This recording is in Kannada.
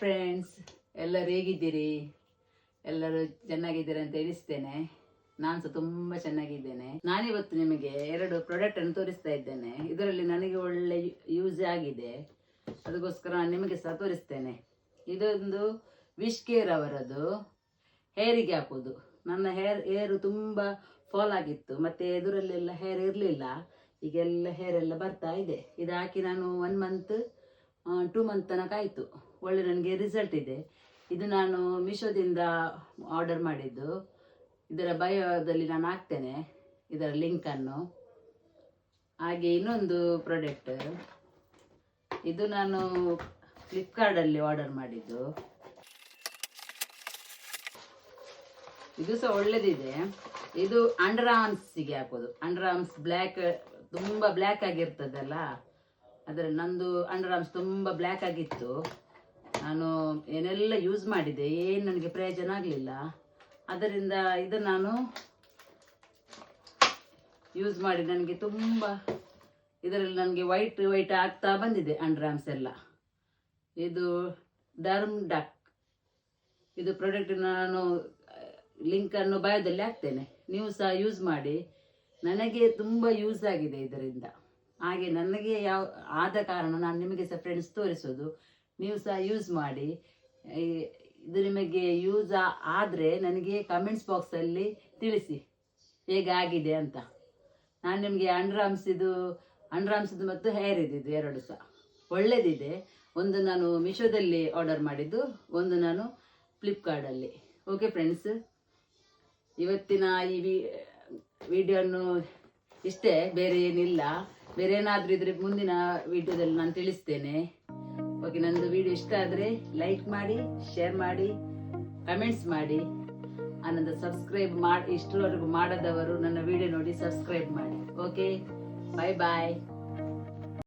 ಫ್ರೆಂಡ್ಸ್, ಎಲ್ಲರೂ ಹೇಗಿದ್ದೀರಿ? ಎಲ್ಲರೂ ಚೆನ್ನಾಗಿದ್ದೀರಿ ಅಂತ ಎಣಿಸ್ತೇನೆ. ನಾನು ಸಹ ತುಂಬ ಚೆನ್ನಾಗಿದ್ದೇನೆ. ನಾನಿವತ್ತು ನಿಮಗೆ 2 ಪ್ರಾಡಕ್ಟ್ ಅನ್ನು ತೋರಿಸ್ತಾ ಇದ್ದೇನೆ. ಇದರಲ್ಲಿ ನನಗೆ ಒಳ್ಳೆ ಯೂಸ್ ಆಗಿದೆ, ಅದಕ್ಕೋಸ್ಕರ ನಾನು ನಿಮಗೆ ಸಹ ತೋರಿಸ್ತೇನೆ. ಇದೊಂದು ವಿಶ್ ಕೇರ್ ಅವರದ್ದು ಹೇರಿಗೆ ಹಾಕೋದು. ನನ್ನ ಹೇರು ತುಂಬ ಫಾಲ್ ಆಗಿತ್ತು, ಮತ್ತೆ ಎದುರಲ್ಲೆಲ್ಲ ಹೇರ್ ಇರಲಿಲ್ಲ. ಈಗೆಲ್ಲ ಹೇರ್ ಎಲ್ಲ ಬರ್ತಾ ಇದೆ. ಇದು ಹಾಕಿ ನಾನು 1 ಮಂತ್ 2 ಮಂತ್ ತನಕ ಆಯಿತು. ಒಳ್ಳೆ ನನಗೆ ರಿಸಲ್ಟ್ ಇದೆ. ಇದು ನಾನು ಮೀಶೋದಿಂದ ಆರ್ಡರ್ ಮಾಡಿದ್ದು. ಇದರ ಬಯೋದಲ್ಲಿ ನಾನು ಹಾಕ್ತೇನೆ ಇದರ ಲಿಂಕನ್ನು. ಹಾಗೆ ಇನ್ನೊಂದು ಪ್ರಾಡಕ್ಟ್, ಇದು ನಾನು ಫ್ಲಿಪ್ಕಾರ್ಟಲ್ಲಿ ಆರ್ಡರ್ ಮಾಡಿದ್ದು. ಇದು ಸಹ ಒಳ್ಳೆದಿದೆ. ಇದು ಅಂಡರ್ ಆರ್ಮ್ಸ್ಗೆ ಹಾಕೋದು. ಅಂಡರ್ ಆರ್ಮ್ಸ್ ಬ್ಲ್ಯಾಕ್, ತುಂಬ ಬ್ಲ್ಯಾಕ್ ಆಗಿರ್ತದಲ್ಲ, ಅದರಲ್ಲಿ ನಂದು ಅಂಡರ್ ಆರ್ಮ್ಸ್ ತುಂಬ ಬ್ಲ್ಯಾಕ್ ಆಗಿತ್ತು. ನಾನು ಏನೆಲ್ಲ ಯೂಸ್ ಮಾಡಿದೆ, ಏನು ನನಗೆ ಪ್ರಯೋಜನ ಆಗಲಿಲ್ಲ. ಅದರಿಂದ ಇದು ನಾನು ಯೂಸ್ ಮಾಡಿ ನನಗೆ ತುಂಬ ಇದರಲ್ಲಿ ನನಗೆ ವೈಟ್ ವೈಟ್ ಆಗ್ತಾ ಬಂದಿದೆ ಅಂಡರ್ ಆರ್ಮ್ಸ್ ಎಲ್ಲ. ಇದು ಡರ್ಮ್ ಡಕ್. ಇದು ಪ್ರಾಡಕ್ಟ್ ನಾನು ಲಿಂಕನ್ನು ಬಯೋದಲ್ಲಿ ಹಾಕ್ತೇನೆ, ನೀವು ಸಹ ಯೂಸ್ ಮಾಡಿ. ನನಗೆ ತುಂಬ ಯೂಸ್ ಆಗಿದೆ ಇದರಿಂದ. ಹಾಗೆ ನನಗೆ ಆದ ಕಾರಣ ನಾನು ನಿಮಗೆ ಸಹ ಫ್ರೆಂಡ್ಸ್ ತೋರಿಸೋದು. ನೀವು ಸಹ ಯೂಸ್ ಮಾಡಿ. ಇದು ನಿಮಗೆ ಯೂಸ್ ಆದರೆ ನನಗೆ ಕಮೆಂಟ್ಸ್ ಬಾಕ್ಸಲ್ಲಿ ತಿಳಿಸಿ ಹೇಗಾಗಿದೆ ಅಂತ. ನಾನು ನಿಮಗೆ ಅಂಡರ್ ಆರ್ಮ್ಸ್ದು ಮತ್ತು ಹೇರ್ ಇದು 2 ಸಹ ಒಳ್ಳೆದಿದೆ. ಒಂದು ನಾನು ಮೀಶೋದಲ್ಲಿ ಆರ್ಡರ್ ಮಾಡಿದ್ದು, ಒಂದು ನಾನು ಫ್ಲಿಪ್ಕಾರ್ಟಲ್ಲಿ. ಓಕೆ ಫ್ರೆಂಡ್ಸ್, ಇವತ್ತಿನ ಈ ವಿಡಿಯೋನು ಇಷ್ಟೇ, ಬೇರೆ ಏನಿಲ್ಲ. ಬೇರೆ ಏನಾದರೂ ಇದ್ರೆ ಮುಂದಿನ ವಿಡಿಯೋದಲ್ಲಿ ನಾನು ತಿಳಿಸ್ತೇನೆ. ಓಕೆ, ನಂದು ವಿಡಿಯೋ ಇಷ್ಟ ಆದರೆ ಲೈಕ್ ಮಾಡಿ, ಶೇರ್ ಮಾಡಿ, ಕಮೆಂಟ್ಸ್ ಮಾಡಿ. ಆನಂತರ ಸಬ್ಸ್ಕ್ರೈಬ್ ಮಾಡಿ. ಇಷ್ಟರವರೆಗೂ ಮಾಡದವರು ನನ್ನ ವಿಡಿಯೋ ನೋಡಿ ಸಬ್ಸ್ಕ್ರೈಬ್ ಮಾಡಿ. ಓಕೆ, ಬಾಯ್ ಬಾಯ್.